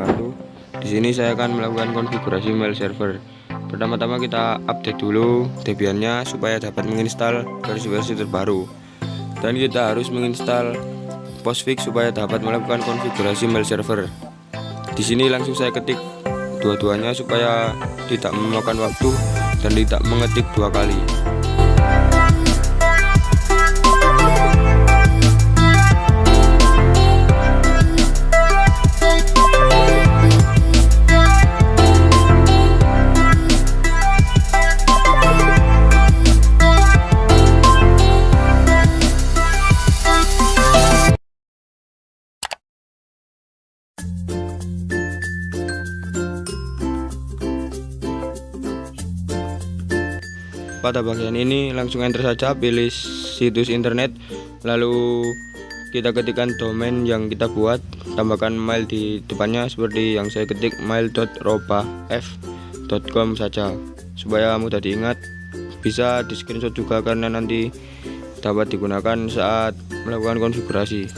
wabarakatuh. Di sini saya akan melakukan konfigurasi mail server. Pertama-tama kita update dulu Debian-nya supaya dapat menginstal versi-versi terbaru. Dan kita harus menginstal Postfix supaya dapat melakukan konfigurasi mail server. Di sini langsung saya ketik dua-duanya supaya tidak memakan waktu dan tidak mengetik dua kali. Pada bagian ini langsung enter saja, pilih situs internet, lalu kita ketikkan domain yang kita buat, tambahkan mail di depannya seperti yang saya ketik, mail.robaf.com saja supaya mudah diingat. Bisa di screenshot juga karena nanti dapat digunakan saat melakukan konfigurasi.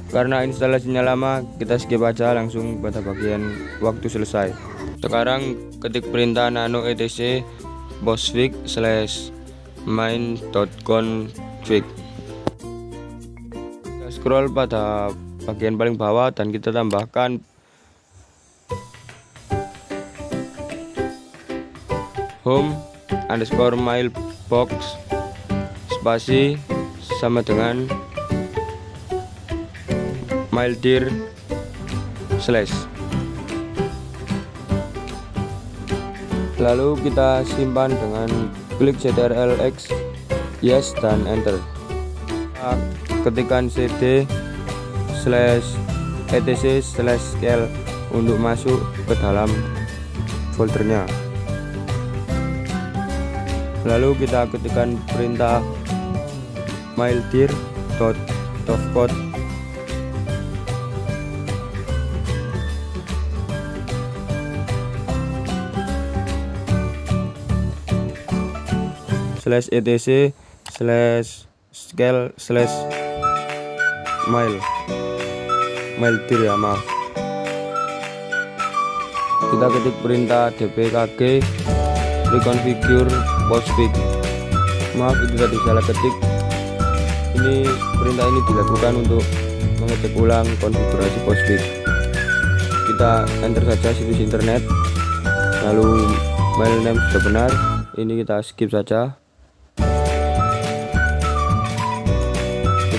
Karena instalasinya lama, kita skip aja langsung pada bagian waktu selesai. Sekarang ketik perintah nano etc postfix /main.config. Kita scroll pada bagian paling bawah dan kita tambahkan home_mailbox spasi sama dengan maildir / lalu kita simpan dengan klik ctrl+x yes dan enter. Ketikkan cd/etc/scale untuk masuk ke dalam foldernya, lalu kita ketikkan perintah maildir.topcode /etc/scale/maildir ya, maaf. Kita ketik perintah dpkg reconfigure postfix. Maaf, itu tadi salah ketik. Perintah ini dilakukan untuk mengecek ulang konfigurasi postfix. Kita enter saja situs internet, lalu mail name sudah benar. Ini kita skip saja.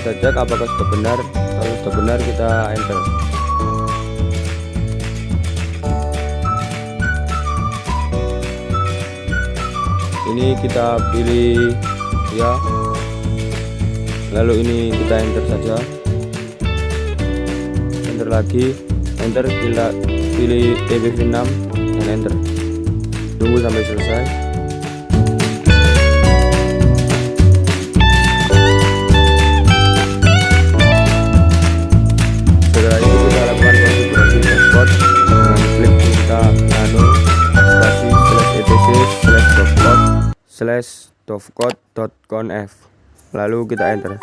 Kita cek apakah sudah benar. Kalau sudah benar kita enter. Ini kita pilih ya, lalu ini kita enter saja, enter lagi, enter, kita pilih EBV6 dan enter. Tunggu sampai selesai. Setelah itu kita lakukan konfigurasi dashboard dengan klik perintah nano spasi /etc/dovcode.conf, lalu kita enter.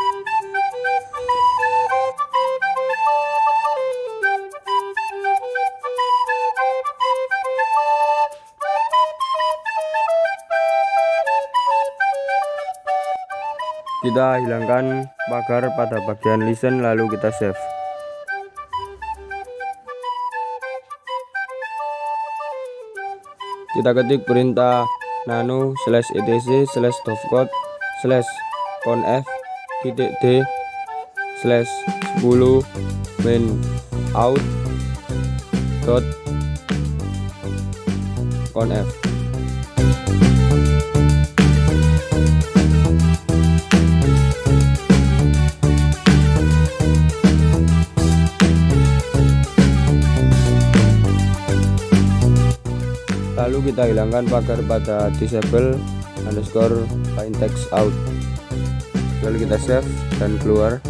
Kita hilangkan pagar pada bagian listen, lalu kita save. Kita ketik perintah nano /etc/dovcode/conf-d/10 mainout.conf. Lalu kita hilangkan pagar pada disable_find_text_out, lalu kita save dan keluar.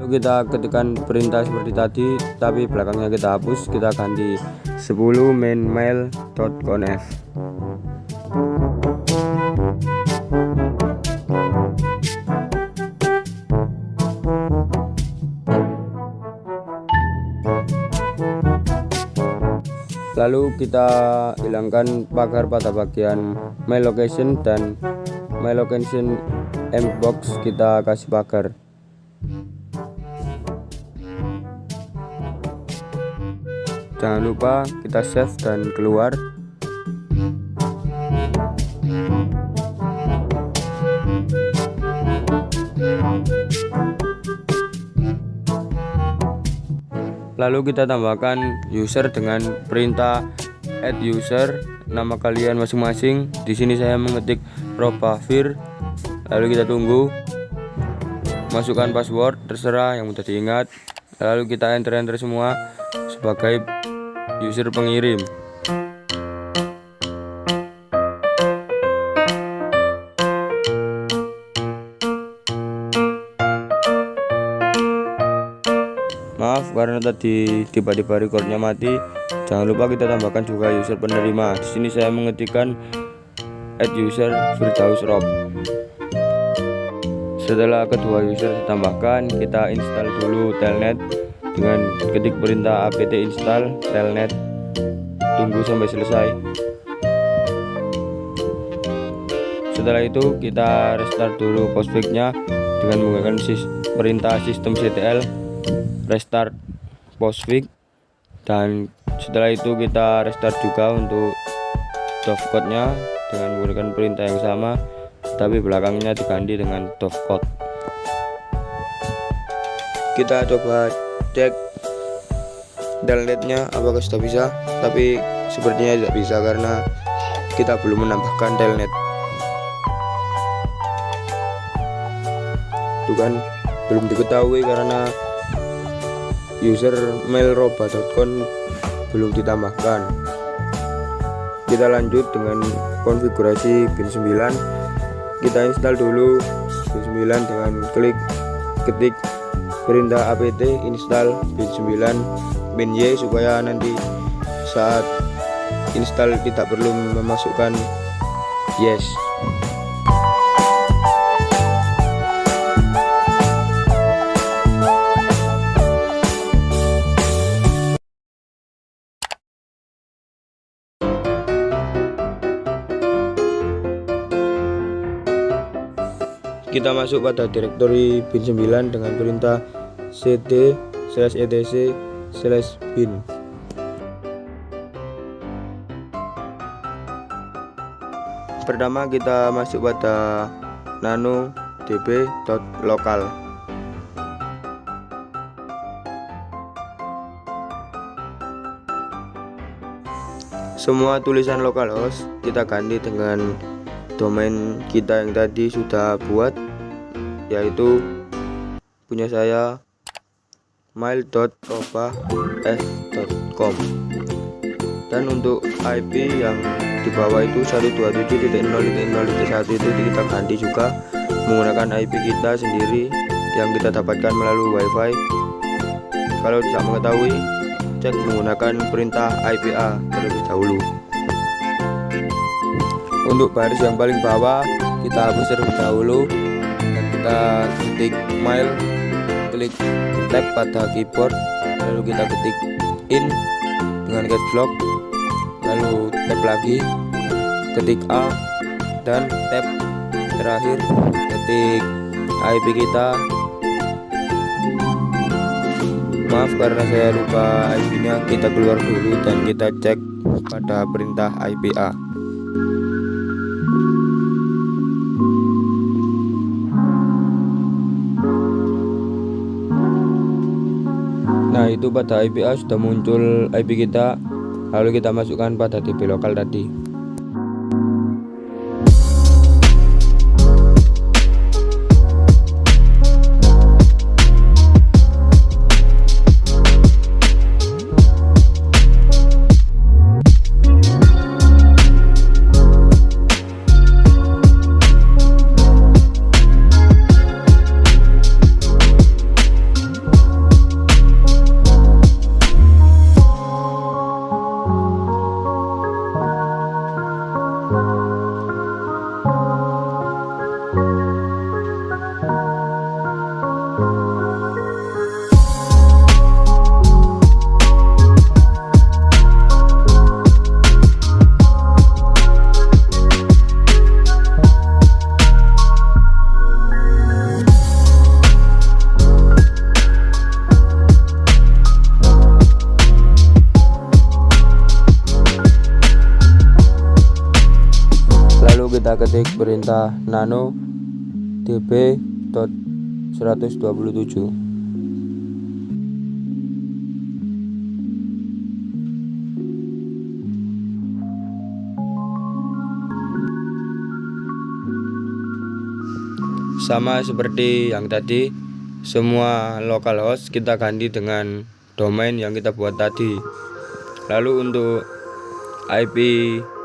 kita ketikkan perintah seperti tadi, tapi belakangnya kita hapus, kita ganti 10 main.mail.conf. Lalu kita hilangkan pagar pada bagian my location dan my location mbox, kita kasih pagar. Jangan lupa kita save dan keluar. Lalu kita tambahkan user dengan perintah add user, nama kalian masing-masing. Di sini saya mengetik Robafir. Lalu kita tunggu. Masukkan password terserah yang mudah diingat. Lalu kita enter semua sebagai user pengirim. Maaf karena tadi tiba-tiba recordnya mati. Jangan lupa kita tambahkan juga user penerima. Di sini saya mengetikkan add user Firdaus Rob. Setelah kedua user ditambahkan, kita install dulu telnet dengan ketik perintah apt install telnet. Tunggu sampai selesai. Setelah itu kita restart dulu postfix-nya dengan menggunakan perintah systemctl restart postfix, dan setelah itu kita restart juga untuk dovecode-nya dengan menggunakan perintah yang sama, tapi belakangnya diganti dengan dovecode. Kita coba cek telnetnya apakah sudah bisa, tapi sepertinya tidak bisa karena kita belum menambahkan telnet. Itu kan belum diketahui karena user mailroba.com belum ditambahkan. Kita lanjut dengan konfigurasi bin 9. Kita install dulu bin 9 dengan ketik perintah apt install bin 9 bin y, supaya nanti saat install tidak perlu memasukkan yes. Kita masuk pada direktori bin 9 dengan perintah cd/etc/bin. Pertama kita masuk pada nano db.local. Semua tulisan localhost kita ganti dengan domain kita yang tadi sudah buat, yaitu punya saya mail.robas.com, dan untuk IP yang di bawah itu 127.0.0.1 itu kita ganti juga menggunakan IP kita sendiri yang kita dapatkan melalui wifi. Kalau tidak mengetahui, cek menggunakan perintah IPA terlebih dahulu. Untuk baris yang paling bawah kita hapus terlebih dahulu dan kita ketik mail, klik tab pada keyboard, lalu kita ketik in dengan caps lock, lalu tab lagi, ketik A, dan tab terakhir ketik IP kita. Maaf karena saya lupa IP nya, kita keluar dulu dan kita cek pada perintah IPA. Nah, itu pada IPA sudah muncul IP kita, lalu kita masukkan pada DB lokal tadi. kita ketik perintah nano db.127. Sama seperti yang tadi, semua localhost kita ganti dengan domain yang kita buat tadi. Lalu untuk IP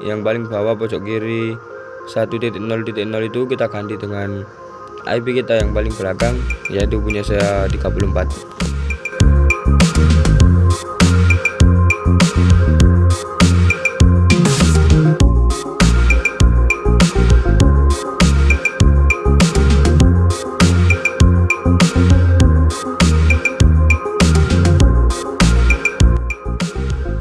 yang paling bawah pojok kiri 1.0.0 itu kita ganti dengan IP kita yang paling belakang, yaitu punya saya 34.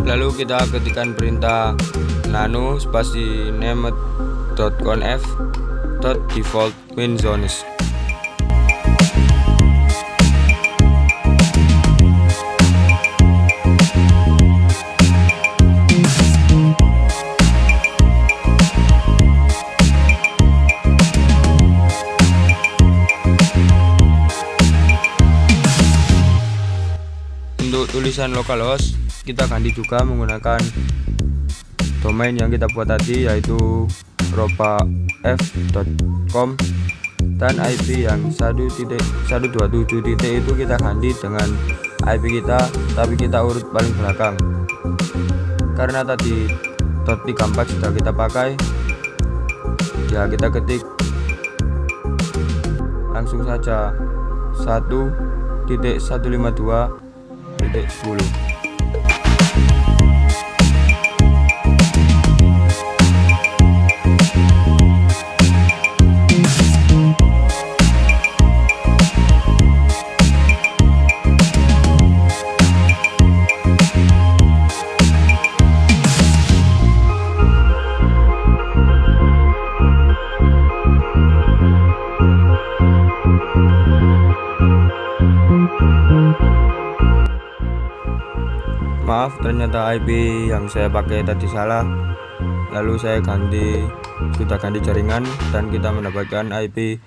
Lalu kita ketikkan perintah nano spasi name.conf.default main zones. Untuk tulisan localhost kita ganti juga menggunakan domain yang kita buat tadi, yaitu ropaf.com, dan IP yang 1.127 itu kita ganti dengan IP kita, tapi kita urut paling belakang. Karena tadi .34 sudah kita pakai, ya kita ketik langsung saja 1.152.10. Maaf, ternyata IP yang saya pakai tadi salah. Lalu saya sudah ganti jaringan, dan kita mendapatkan IP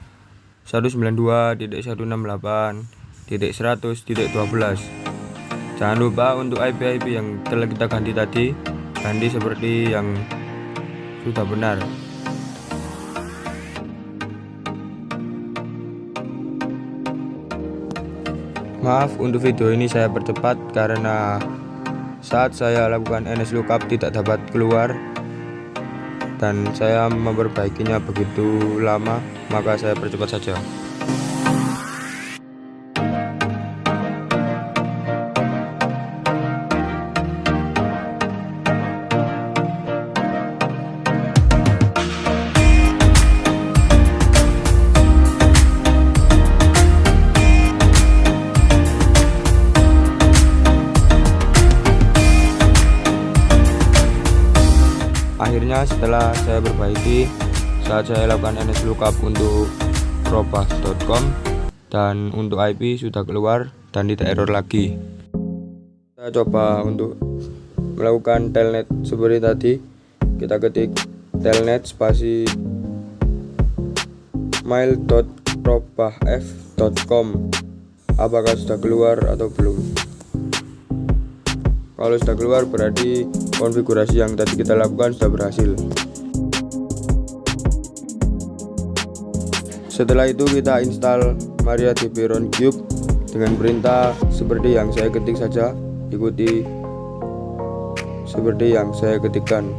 192.168.100.12. Jangan lupa untuk IP yang telah kita ganti tadi, ganti seperti yang sudah benar. Maaf, untuk video ini saya percepat karena saat saya lakukan nslookup tidak dapat keluar dan saya memperbaikinya begitu lama, maka saya percepat saja. Akhirnya setelah saya perbaiki, saat saya lakukan nslookup untuk ropaf.com dan untuk IP sudah keluar dan tidak error lagi. Kita coba untuk melakukan telnet seperti tadi. Kita ketik telnet spasi mail.ropaf.com. Apakah sudah keluar atau belum? Kalau sudah keluar berarti konfigurasi yang tadi kita lakukan sudah berhasil. Setelah itu kita install MariaDB Runcube dengan perintah seperti yang saya ketik saja. Ikuti seperti yang saya ketikkan.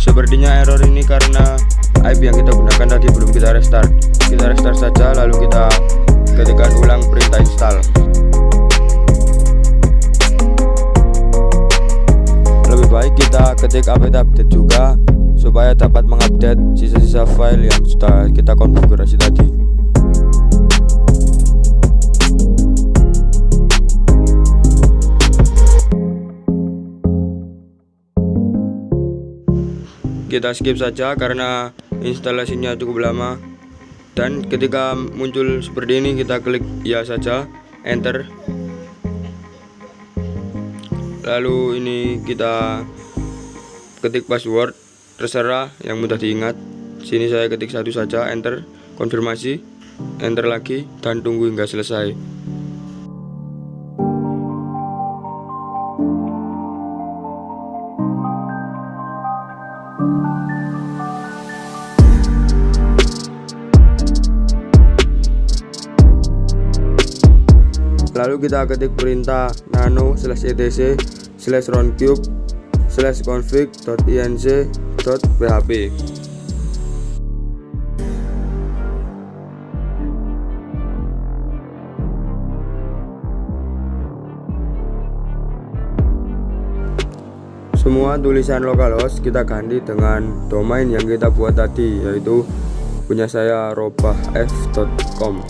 Sepertinya error ini karena IP yang kita gunakan tadi belum kita restart. Kita restart saja, lalu kita ketikkan ulang perintah install. Lebih baik kita ketik update juga supaya dapat mengupdate sisa-sisa file yang sudah kita konfigurasi tadi. kita skip saja karena instalasinya cukup lama. Dan ketika muncul seperti ini kita klik ya saja, enter. Lalu ini kita ketik password terserah yang mudah diingat. Sini saya ketik satu saja, enter, konfirmasi, enter lagi, dan tunggu hingga selesai. Lalu kita ketik perintah nano/etc/roundcube/config.inc.php. Semua tulisan localhost kita ganti dengan domain yang kita buat tadi, yaitu punya saya robahf.com.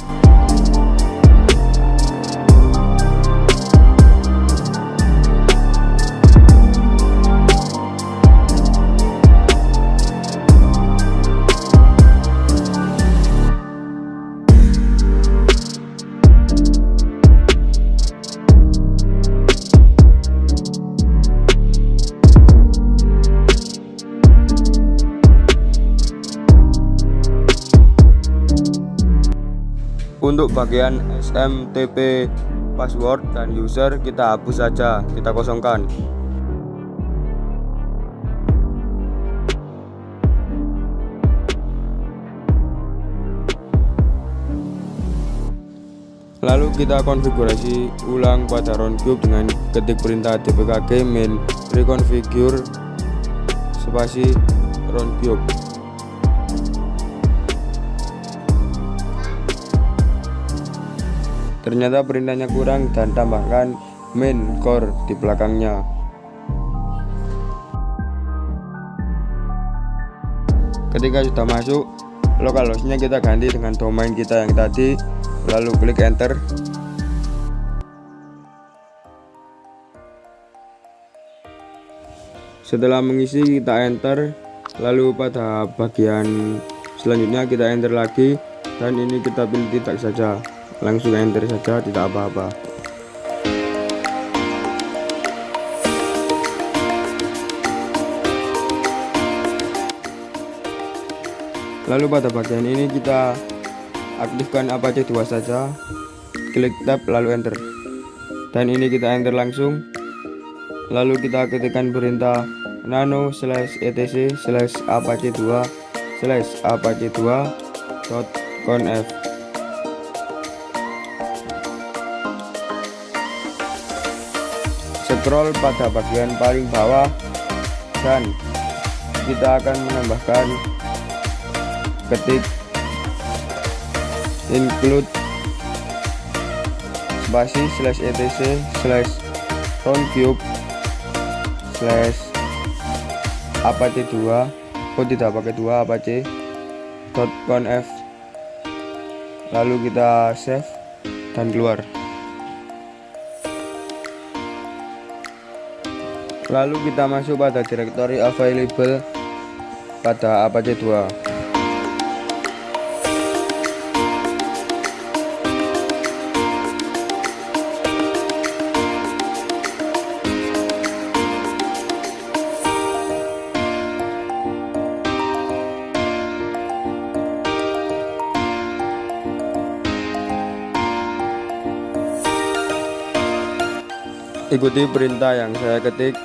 Untuk bagian SMTP password dan user kita hapus saja, kita kosongkan. Lalu kita konfigurasi ulang pada Roundcube dengan ketik perintah dpkg min reconfigure spasi Roundcube. Ternyata perintahnya kurang dan tambahkan main core di belakangnya. Ketika sudah masuk, localhostnya kita ganti dengan domain kita yang tadi, lalu klik enter. Setelah mengisi kita enter, lalu pada bagian selanjutnya kita enter lagi, dan ini kita pilih tidak saja. Langsung enter saja, tidak apa-apa. Lalu pada bagian ini kita aktifkan Apache 2 saja, klik tab lalu enter, dan ini kita enter langsung. Lalu kita ketikkan perintah nano/etc/apache2/apache2.conf. Scroll pada bagian paling bawah dan kita akan menambahkan ketik include spasi /etc/roundcube/apache2 tidak pakai 2 apache.conf. Lalu kita save dan keluar. Lalu kita masuk pada directory available pada Apache 2. Ikuti perintah yang saya ketik.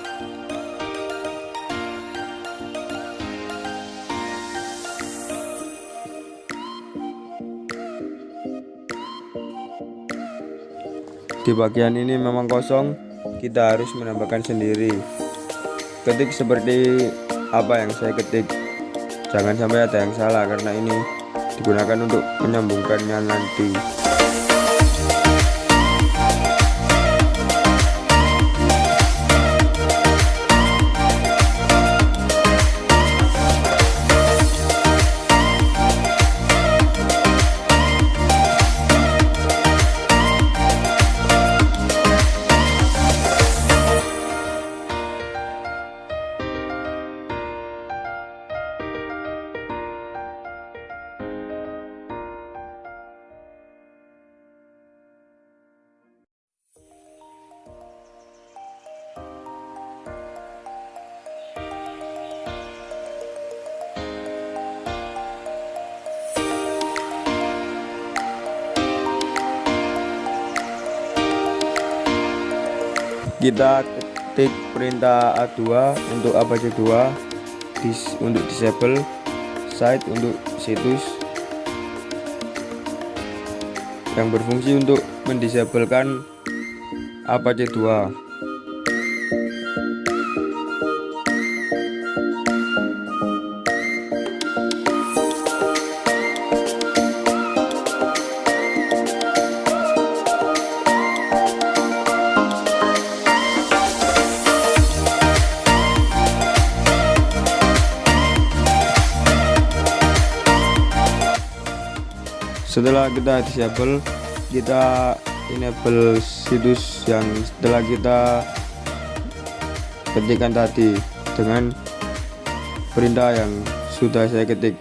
Di bagian ini memang kosong, kita harus menambahkan sendiri. Ketik seperti apa yang saya ketik, jangan sampai ada yang salah karena ini digunakan untuk menyambungkannya nanti. kita ketik perintah A2 untuk Apache 2, untuk disable, site untuk situs yang berfungsi untuk mendisablekan Apache 2. Setelah kita disable, kita enable situs yang setelah kita ketikkan tadi dengan perintah yang sudah saya ketik.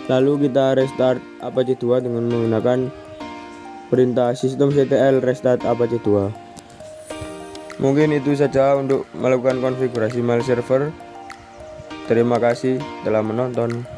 Lalu kita restart Apache 2 dengan menggunakan perintah systemctl restart Apache 2. Mungkin itu saja untuk melakukan konfigurasi mail server. Terima kasih telah menonton.